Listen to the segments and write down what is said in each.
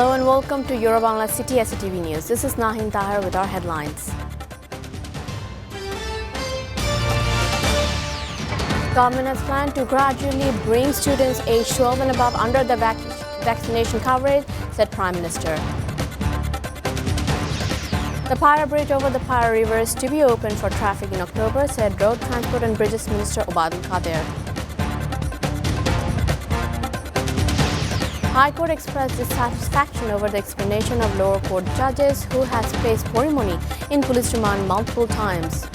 Hello and welcome to Bangla City SATV News. This is Nahin Tahir with our headlines. Government has planned to gradually bring students aged 12 and above under the vaccination coverage, said Prime Minister. The Pyre Bridge over the Pyre River is to be opened for traffic in October, said Road Transport and Bridges Minister Obadul Qadir. High Court expressed dissatisfaction over the explanation of lower court judges who has placed Porimoni in police remand multiple times.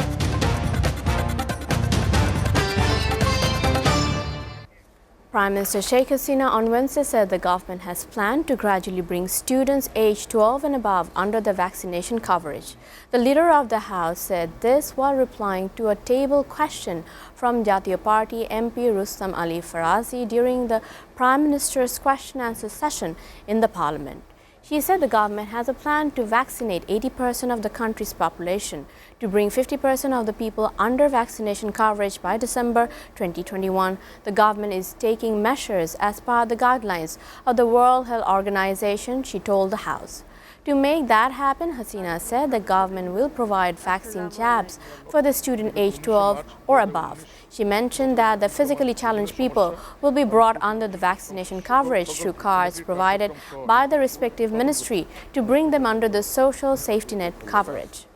Prime Minister Sheikh Hasina on Wednesday said the government has planned to gradually bring students aged 12 and above under the vaccination coverage. The leader of the House said this while replying to a table question from Jatiya Party MP Rustam Ali Farazi during the Prime Minister's question-answer session in the Parliament. She said the government has a plan to vaccinate 80% of the country's population, to bring 50% of the people under vaccination coverage by December 2021. The government is taking measures as per the guidelines of the World Health Organization, she told the House. To make that happen, Hasina said the government will provide vaccine jabs for the student aged 12 or above. She mentioned that the physically challenged people will be brought under the vaccination coverage through cards provided by the respective ministry to bring them under the social safety net coverage.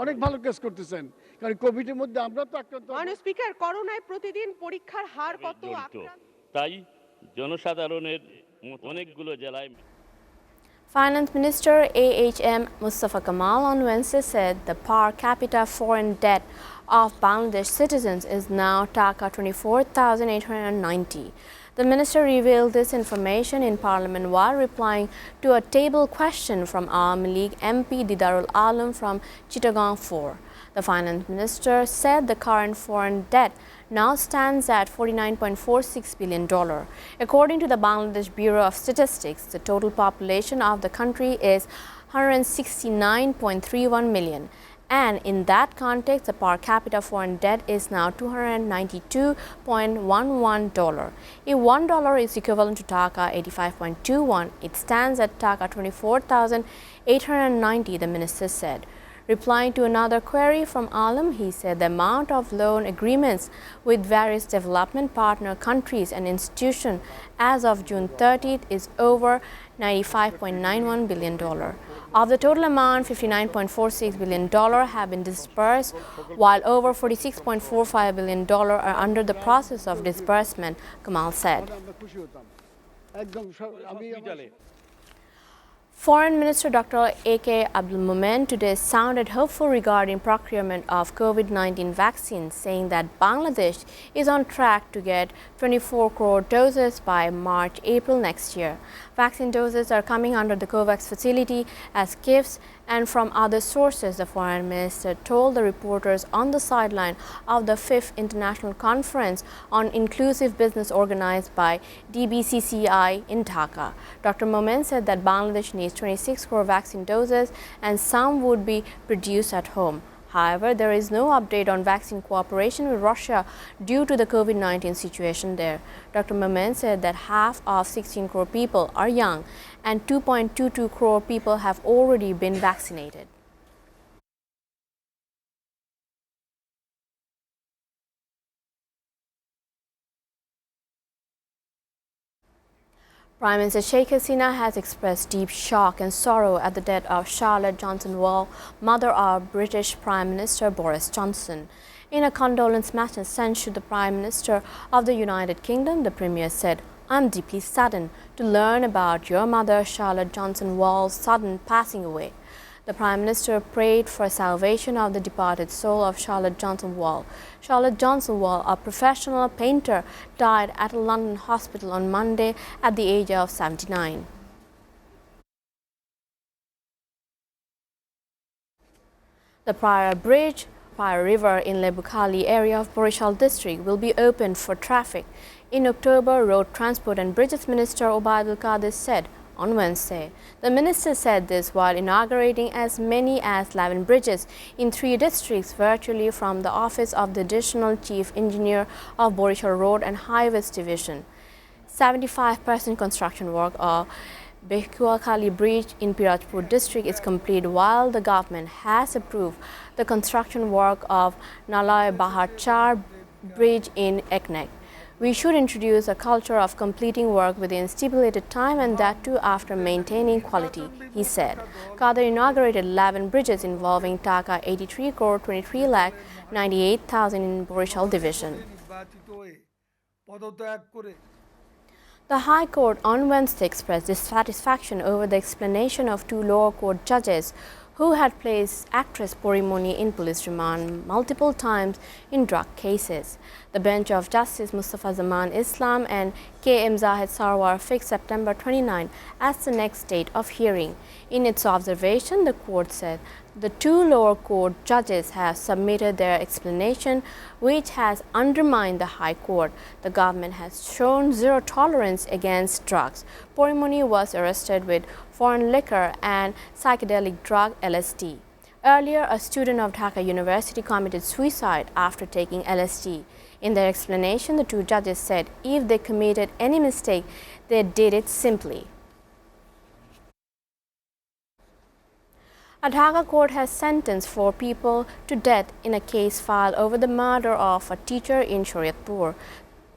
অনেক ভালো কাজ করতেছেন কারণ কোভিডের মধ্যে আমরা তো আক্রান্ত মাননীয় স্পিকার করোনায় প্রতিদিন পরীক্ষার হার কত তাই জনসাধারণের অনেকগুলো জেলায় Finance Minister AHM Mustafa Kamal on Wednesday said the per capita foreign debt of Bangladesh citizens is now Dhaka 24,890. The minister revealed this information in Parliament while replying to a table question from Awami League MP Didarul Alam from Chittagong 4. The finance minister said the current foreign debt now stands at $49.46 billion. According to the Bangladesh Bureau of Statistics, the total population of the country is 169.31 million. And in that context, the per capita foreign debt is now $292.11. If $1 is equivalent to Dhaka 85.21, it stands at Dhaka 24,890, the minister said. Replying to another query from Alam, he said the amount of loan agreements with various development partner countries and institutions as of June 30th is over $95.91 billion. Of the total amount, $59.46 billion have been disbursed, while over $46.45 billion are under the process of disbursement, Kamal said. Foreign Minister Dr. A.K. Abdul Momen today sounded hopeful regarding procurement of COVID-19 vaccines, saying that Bangladesh is on track to get 24 crore doses by March-April next year. Vaccine doses are coming under the COVAX facility as gifts and from other sources, the Foreign Minister told the reporters on the sideline of the 5th International Conference on Inclusive Business organized by DBCCI in Dhaka. Dr. Momen said that Bangladesh needs 26 crore vaccine doses and some would be produced at home. However, there is no update on vaccine cooperation with Russia due to the COVID-19 situation there. Dr. Momen said that half of 16 crore people are young and 2.22 crore people have already been vaccinated. Prime Minister Sheikh Hasina has expressed deep shock and sorrow at the death of Charlotte Johnson-Wall, mother of British Prime Minister Boris Johnson. In a condolence message sent to the Prime Minister of the United Kingdom, the Premier said, "I'm deeply saddened to learn about your mother, Charlotte Johnson-Wall's sudden passing away." The Prime Minister prayed for salvation of the departed soul of Charlotte Johnson-Wall. Charlotte Johnson-Wall, a professional painter, died at a London hospital on Monday at the age of 79. The Pyre Bridge, Pyre River in Lebukhali area of Borishal district will be opened for traffic. In October, Road Transport and Bridges Minister Obadul Qadir said on Wednesday. The minister said this while inaugurating as many as 11 bridges in 3 districts virtually from the office of the Additional Chief Engineer of Borishal Road and Highways Division. 75% construction work of Bekuakali Bridge in Piratpur district is complete, while the government has approved the construction work of Nalai Bahar Char Bridge in Eknek. We should introduce a culture of completing work within stipulated time, and that too after maintaining quality, he said. Kader inaugurated 11 bridges involving Dhaka 83 crore 23 lakh 98,000 in Borishal division. The High Court on Wednesday expressed dissatisfaction over the explanation of two lower court judges who had placed actress Porimoni in police remand multiple times in drug cases. The bench of Justice Mustafa Zaman Islam and K.M. Zahid Sarwar fixed September 29 as the next date of hearing. In its observation, the court said the two lower court judges have submitted their explanation, which has undermined the High Court. The government has shown zero tolerance against drugs. Porimoni was arrested with foreign liquor and psychedelic drug LSD. Earlier, a student of Dhaka University committed suicide after taking LSD. In their explanation, the two judges said if they committed any mistake, they did it simply. A Dhaka court has sentenced 4 people to death in a case filed over the murder of a teacher in Shariatpur.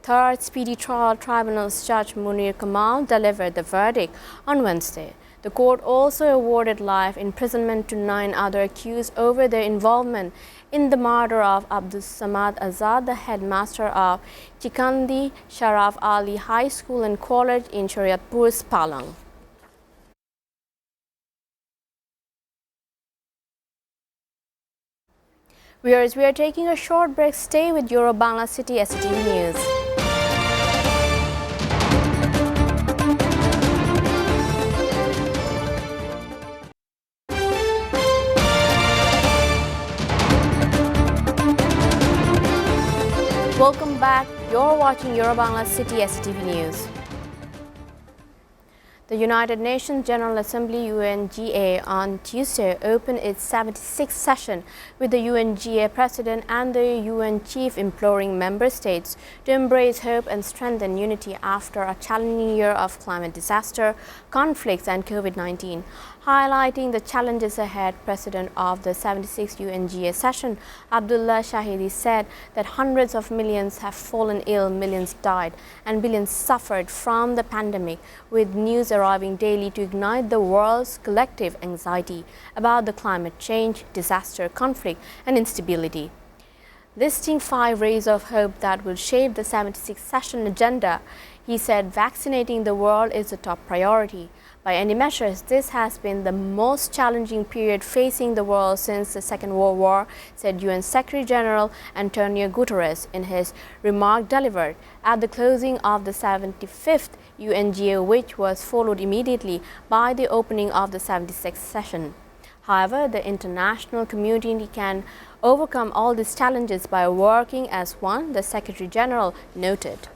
Third Speedy Trial Tribunal's Judge Munir Kamal delivered the verdict on Wednesday. The court also awarded life imprisonment to 9 other accused over their involvement in the murder of Abdul Samad Azad, the headmaster of Chikandi Sharaf Ali High School and College in Shariatpur's Palang. Viewers, we are taking a short break. Stay with Euro Bangla City SATV News. Welcome back. You're watching Euro Bangla City SATV News. The United Nations General Assembly UNGA on Tuesday opened its 76th session with the UNGA President and the UN Chief imploring member states to embrace hope and strengthen unity after a challenging year of climate disaster, conflicts and COVID-19. Highlighting the challenges ahead, President of the 76th UNGA session, Abdullah Shahidi, said that hundreds of millions have fallen ill, millions died, and billions suffered from the pandemic, with news arriving daily to ignite the world's collective anxiety about the climate change, disaster, conflict, and instability. Listing 5 rays of hope that will shape the 76th session agenda, he said vaccinating the world is a top priority. By any measures, this has been the most challenging period facing the world since the Second World War, said UN Secretary General Antonio Guterres in his remark delivered at the closing of the 75th UNGA, which was followed immediately by the opening of the 76th session. However, the international community can overcome all these challenges by working as one, the Secretary General noted.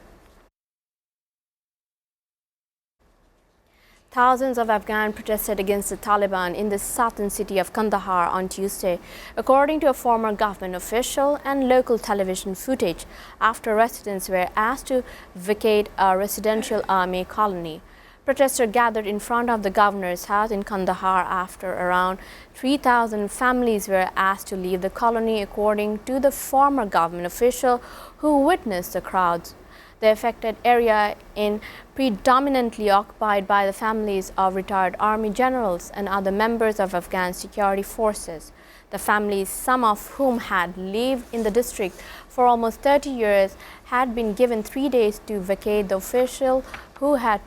Thousands of Afghans protested against the Taliban in the southern city of Kandahar on Tuesday, according to a former government official and local television footage, after residents were asked to vacate a residential army colony. Protesters gathered in front of the governor's house in Kandahar after around 3,000 families were asked to leave the colony, according to the former government official who witnessed the crowds. The affected area is predominantly occupied by the families of retired army generals and other members of Afghan security forces. The families, some of whom had lived in the district for almost 30 years, had been given 3 days to vacate. The official who had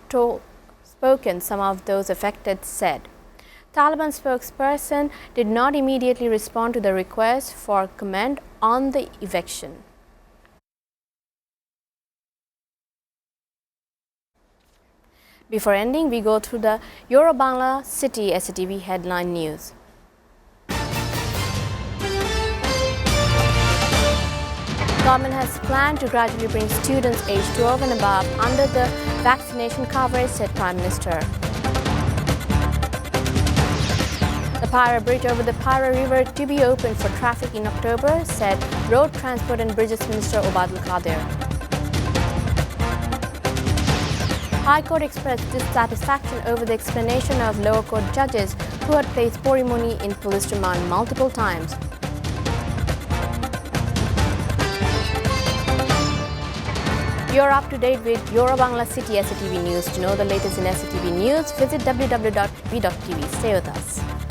spoken some of those affected said. Taliban spokesperson did not immediately respond to the request for comment on the eviction. Before ending, we go through the Euro Bangla City SATV headline news. Government has planned to gradually bring students aged 12 and above under the vaccination coverage, said Prime Minister. The Pyra Bridge over the Pyra River to be opened for traffic in October, said Road Transport and Bridges Minister Obadul Qadir. High Court expressed dissatisfaction over the explanation of lower court judges who had placed Porimoni in police remand multiple times. You're up to date with Euro Bangla City SATV News. To know the latest in SATV News, visit www.tv.tv. Stay with us.